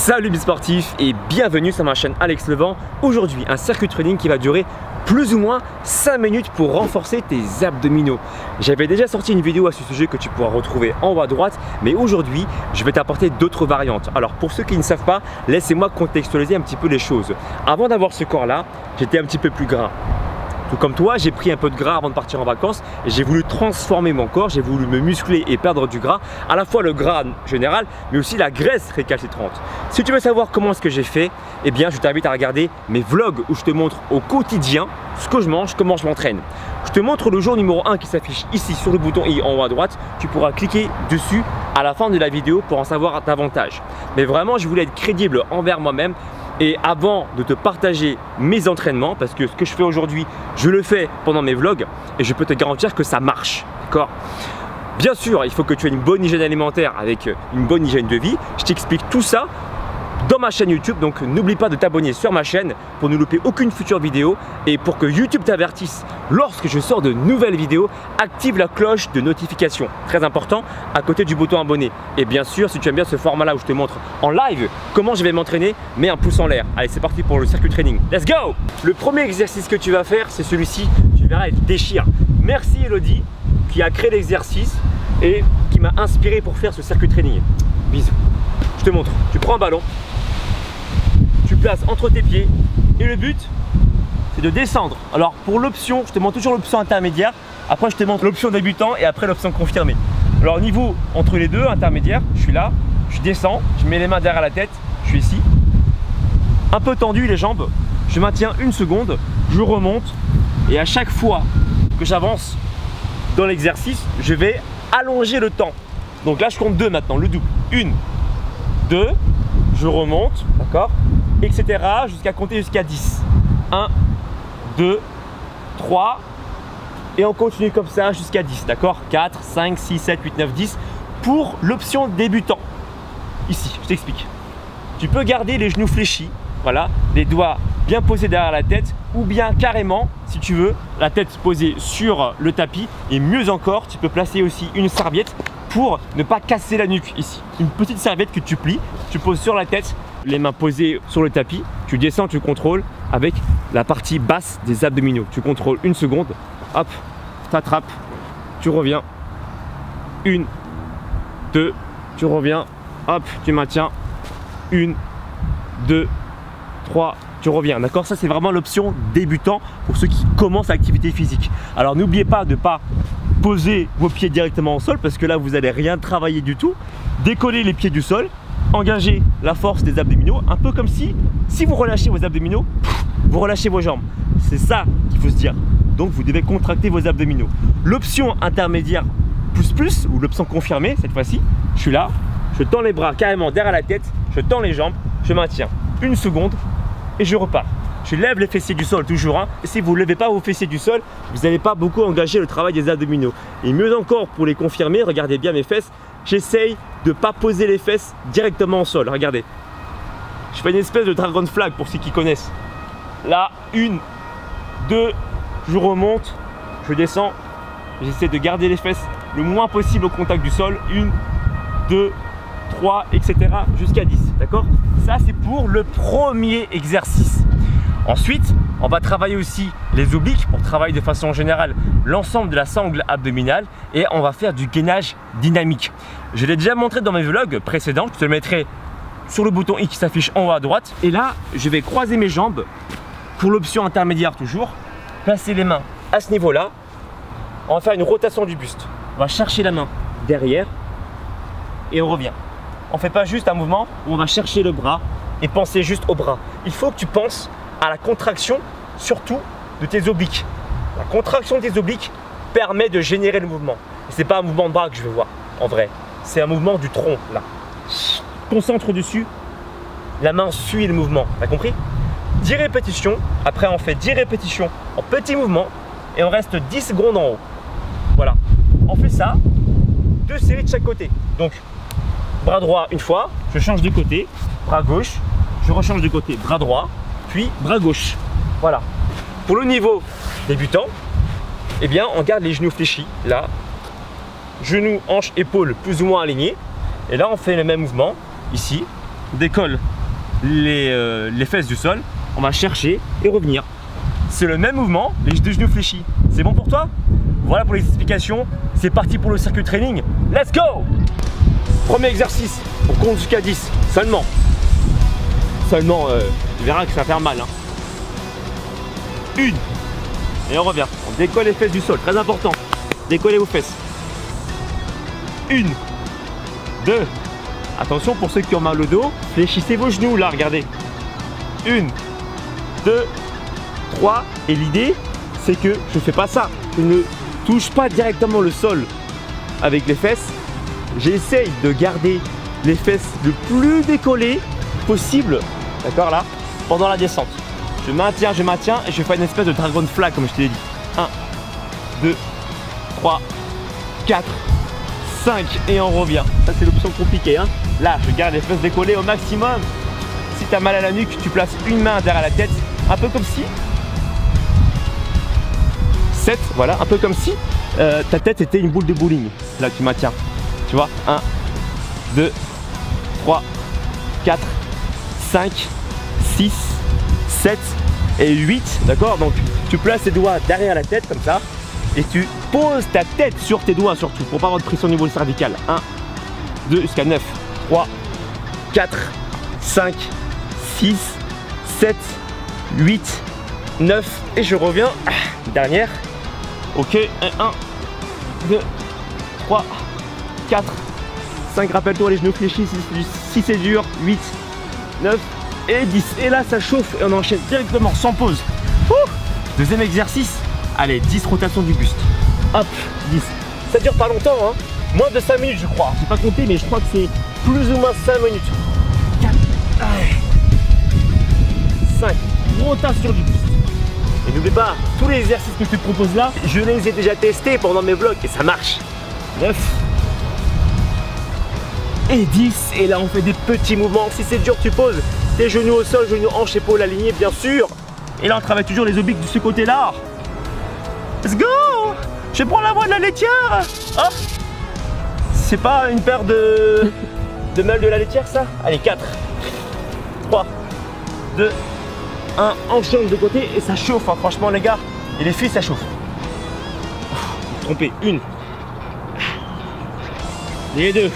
Salut mes sportifs et bienvenue sur ma chaîne Alex Levent. Aujourd'hui un circuit training qui va durer plus ou moins 5 minutes pour renforcer tes abdominaux. J'avais déjà sorti une vidéo à ce sujet que tu pourras retrouver en haut à droite, mais aujourd'hui je vais t'apporter d'autres variantes. Alors pour ceux qui ne savent pas, laissez-moi contextualiser un petit peu les choses. Avant d'avoir ce corps là, j'étais un petit peu plus gras. Tout comme toi, j'ai pris un peu de gras avant de partir en vacances et j'ai voulu transformer mon corps, j'ai voulu me muscler et perdre du gras, à la fois le gras général mais aussi la graisse récalcitrante. Si tu veux savoir comment est-ce que j'ai fait, eh bien je t'invite à regarder mes vlogs où je te montre au quotidien ce que je mange, comment je m'entraîne. Je te montre le jour numéro 1 qui s'affiche ici sur le bouton i en haut à droite, tu pourras cliquer dessus à la fin de la vidéo pour en savoir davantage. Mais vraiment je voulais être crédible envers moi-même. Et avant de te partager mes entraînements, parce que ce que je fais aujourd'hui, je le fais pendant mes vlogs et je peux te garantir que ça marche, d'accord? Bien sûr, il faut que tu aies une bonne hygiène alimentaire avec une bonne hygiène de vie. Je t'explique tout ça dans ma chaîne YouTube, donc n'oublie pas de t'abonner sur ma chaîne pour ne louper aucune future vidéo et pour que YouTube t'avertisse lorsque je sors de nouvelles vidéos, active la cloche de notification, très important, à côté du bouton abonné. Et bien sûr, si tu aimes bien ce format là où je te montre en live comment je vais m'entraîner, mets un pouce en l'air. Allez, c'est parti pour le circuit training, let's go! Le premier exercice que tu vas faire, c'est celui-ci, tu verras, il déchire. Merci Elodie qui a créé l'exercice et qui m'a inspiré pour faire ce circuit training. Bisous. Je te montre, tu prends un ballon, tu places entre tes pieds et le but c'est de descendre. Alors pour l'option, je te montre toujours l'option intermédiaire, après je te montre l'option débutant et après l'option confirmée. Alors niveau entre les deux, intermédiaire, je suis là, je descends, je mets les mains derrière la tête, je suis ici, un peu tendu les jambes, je maintiens une seconde, je remonte et à chaque fois que j'avance dans l'exercice, je vais allonger le temps. Donc là je compte 2 maintenant, le double, 1, 2, je remonte, d'accord, etc. jusqu'à compter jusqu'à 10. 1, 2, 3 et on continue comme ça jusqu'à 10, d'accord, 4, 5, 6, 7, 8, 9, 10 pour l'option débutant. Ici, je t'explique. Tu peux garder les genoux fléchis, voilà, les doigts bien posés derrière la tête ou bien carrément, si tu veux, la tête posée sur le tapis et mieux encore, tu peux placer aussi une serviette pour ne pas casser la nuque ici. Une petite serviette que tu plies, tu poses sur la tête, les mains posées sur le tapis, tu descends, tu contrôles avec la partie basse des abdominaux. Tu contrôles une seconde, hop, t'attrapes, tu reviens, 1, 2, tu reviens, hop, tu maintiens, 1, 2, 3, tu reviens, d'accord? Ça c'est vraiment l'option débutant pour ceux qui commencent l'activité physique. Alors n'oubliez pas de ne pas poser vos pieds directement au sol parce que là vous n'allez rien travailler du tout. Décoller les pieds du sol, engager la force des abdominaux, un peu comme si vous relâchez vos abdominaux, vous relâchez vos jambes. C'est ça qu'il faut se dire. Donc vous devez contracter vos abdominaux. L'option intermédiaire plus ou l'option confirmée cette fois-ci, je suis là, je tends les bras carrément derrière la tête, je tends les jambes, je maintiens une seconde et je repars. Je lève les fessiers du sol toujours. Hein. Et si vous ne levez pas vos fessiers du sol, vous n'allez pas beaucoup engager le travail des abdominaux. Et mieux encore pour les confirmer, regardez bien mes fesses. J'essaye de ne pas poser les fesses directement au sol. Regardez. Je fais une espèce de dragon flag pour ceux qui connaissent. Là, 1, 2, je remonte, je descends. J'essaie de garder les fesses le moins possible au contact du sol. 1, 2, 3, etc. jusqu'à 10. D'accord? Ça, c'est pour le premier exercice. Ensuite, on va travailler aussi les obliques pour travailler de façon générale l'ensemble de la sangle abdominale et on va faire du gainage dynamique. Je l'ai déjà montré dans mes vlogs précédents, je te le mettrai sur le bouton i qui s'affiche en haut à droite. Et là, je vais croiser mes jambes pour l'option intermédiaire toujours, placer les mains à ce niveau-là. On va faire une rotation du buste. On va chercher la main derrière et on revient. On ne fait pas juste un mouvement où on va chercher le bras et penser juste au bras. Il faut que tu penses à la contraction surtout de tes obliques. La contraction de tes obliques permet de générer le mouvement. Ce n'est pas un mouvement de bras que je veux voir en vrai, c'est un mouvement du tronc là. Concentre dessus, la main suit le mouvement, t'as compris? 10 répétitions, après on fait 10 répétitions en petits mouvements et on reste 10 secondes en haut. Voilà, on fait ça, 2 séries de chaque côté. Donc bras droit une fois, je change de côté, bras gauche, je rechange de côté, bras droit, puis bras gauche. Voilà. Pour le niveau débutant, eh bien on garde les genoux fléchis, là, genoux, hanches, épaules plus ou moins alignés. Et là on fait le même mouvement, ici, on décolle les fesses du sol, on va chercher et revenir. C'est le même mouvement, les deux genoux fléchis. C'est bon pour toi? Voilà pour les explications. C'est parti pour le circuit training. Let's go! Premier exercice, on compte jusqu'à 10 seulement. Seulement, tu verras que ça va faire mal. Hein. Une. Et on revient. On décolle les fesses du sol, très important. Décollez vos fesses. Une. Deux. Attention pour ceux qui ont mal au dos, fléchissez vos genoux là, regardez. Une. Deux. 3 et l'idée c'est que je ne fais pas ça, je ne touche pas directement le sol avec les fesses, j'essaye de garder les fesses le plus décollées possible, d'accord là, pendant la descente. Je maintiens et je fais une espèce de dragon fly comme je te l'ai dit. 1, 2, 3, 4, 5 et on revient. Ça c'est l'option compliquée hein. Là je garde les fesses décollées au maximum. Si tu as mal à la nuque, tu places une main derrière la tête, un peu comme si 7, voilà, un peu comme si ta tête était une boule de bowling. Là tu maintiens, tu vois, 1, 2, 3, 4, 5, 6, 7 et 8, d'accord. Donc tu places tes doigts derrière la tête comme ça et tu poses ta tête sur tes doigts surtout pour pas avoir de pression au niveau cervical. 1, 2 jusqu'à 9, 3, 4, 5, 6, 7, 8, 9 et je reviens, dernière. Ok, 1, 2, 3, 4, 5, rappelle-toi les genoux fléchis, si c'est dur, 8, 9 et 10. Et là ça chauffe et on enchaîne directement sans pause. Deuxième exercice, allez, 10 rotations du buste. Hop, 10. Ça dure pas longtemps, hein. Moins de 5 minutes je crois. J'ai pas compté mais je crois que c'est plus ou moins 5 minutes. 4, 5, rotation du buste. Et n'oublie pas, tous les exercices que je te propose là, je les ai déjà testés pendant mes vlogs et ça marche. 9 et 10. Et là on fait des petits mouvements. Si c'est dur, tu poses tes genoux au sol, genoux, hanches, épaules alignées bien sûr. Et là on travaille toujours les obliques de ce côté là. Let's go! Je prends la voie de la laitière. Oh, c'est pas une paire de malles de la laitière ça? Allez, 4, 3, 2, 1, on change de côté et ça chauffe hein, franchement les gars. Et les filles ça chauffe. Trompé, 1. Et 2.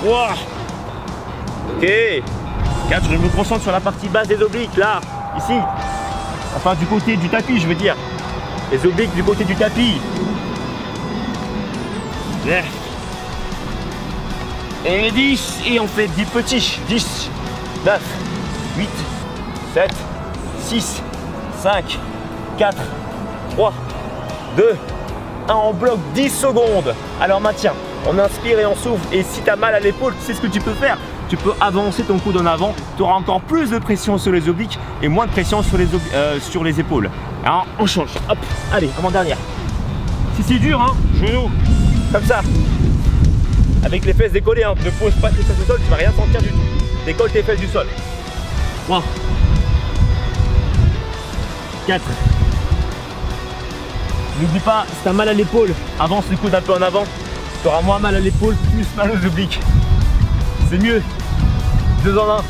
3. Ok. 4, je me concentre sur la partie basse des obliques là, ici. Enfin du côté du tapis je veux dire. Les obliques du côté du tapis. Et 10. Et on fait 10 petits. 10, 9, 8, 7, 6, 5, 4, 3, 2, 1, on bloque 10 secondes. Alors maintien, on inspire et on souffle. Et si tu as mal à l'épaule, tu sais ce que tu peux faire. Tu peux avancer ton coude en avant, tu auras encore plus de pression sur les obliques et moins de pression sur les épaules. Alors on change, hop, allez, avant-dernière. Si c'est dur, hein, genoux, comme ça. Avec les fesses décollées, hein. Ne pose pas tes fesses au sol, tu vas rien sentir du tout. Décolle tes fesses du sol. 3, 4. N'oublie pas, si tu as mal à l'épaule, avance le coude un peu en avant. Tu auras moins mal à l'épaule, plus mal aux obliques. C'est mieux. 2 en 1.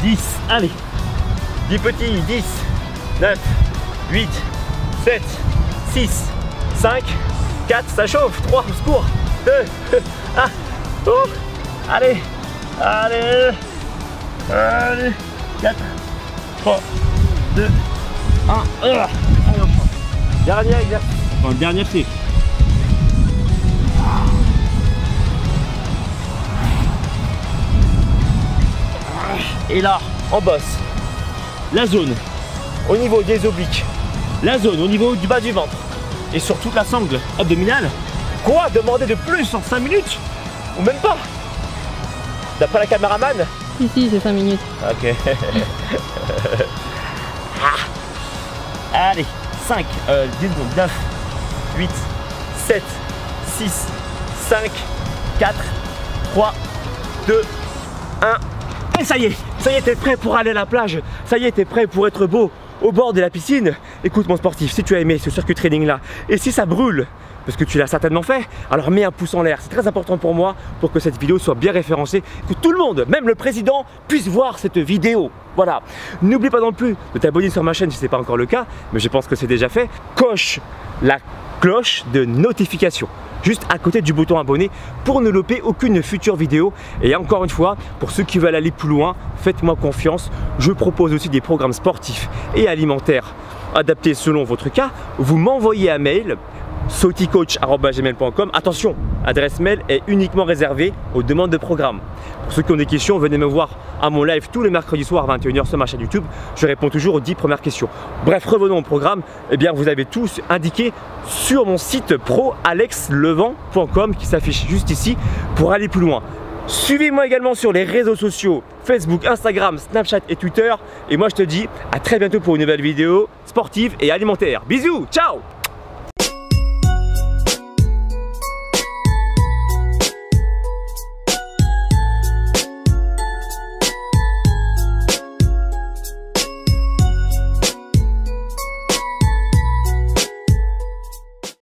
10. Allez. 10 petits. 10, 9, 8, 7, 6, 5, 4. Ça chauffe. 3. Au secours. 2, 1. Oh. Allez. Allez. Allez. 4, 3, 2, 1. Allez, on change. Dernier exercice. Enfin, dernier c'est. Et là, on bosse la zone au niveau des obliques, la zone au niveau du bas du ventre et sur toute la sangle abdominale. Quoi? Demander de plus en 5 minutes? Ou même pas? D'après la caméraman? Si, c'est 5 minutes. Ok. Allez, 5, 10 secondes, 9, 8, 7, 6, 5, 4, 3, 2, 1. Et ça y est, t'es prêt pour aller à la plage. Ça y est, t'es prêt pour être beau au bord de la piscine. Écoute mon sportif, si tu as aimé ce circuit training là, et si ça brûle parce que tu l'as certainement fait. Alors mets un pouce en l'air, c'est très important pour moi pour que cette vidéo soit bien référencée, que tout le monde, même le président, puisse voir cette vidéo. Voilà. N'oublie pas non plus de t'abonner sur ma chaîne si ce n'est pas encore le cas, mais je pense que c'est déjà fait. Coche la cloche de notification juste à côté du bouton abonné pour ne louper aucune future vidéo. Et encore une fois, pour ceux qui veulent aller plus loin, faites-moi confiance. Je propose aussi des programmes sportifs et alimentaires adaptés selon votre cas. Vous m'envoyez un mail sauticoach@gmail.com. Attention, adresse mail est uniquement réservée aux demandes de programme. Pour ceux qui ont des questions, venez me voir à mon live tous les mercredis soirs à 21h sur ma chaîne YouTube. Je réponds toujours aux 10 premières questions. Bref, revenons au programme. Eh bien, vous avez tous indiqué sur mon site proalexlevent.com qui s'affiche juste ici pour aller plus loin. Suivez-moi également sur les réseaux sociaux Facebook, Instagram, Snapchat et Twitter. Et moi, je te dis à très bientôt pour une nouvelle vidéo sportive et alimentaire. Bisous, ciao!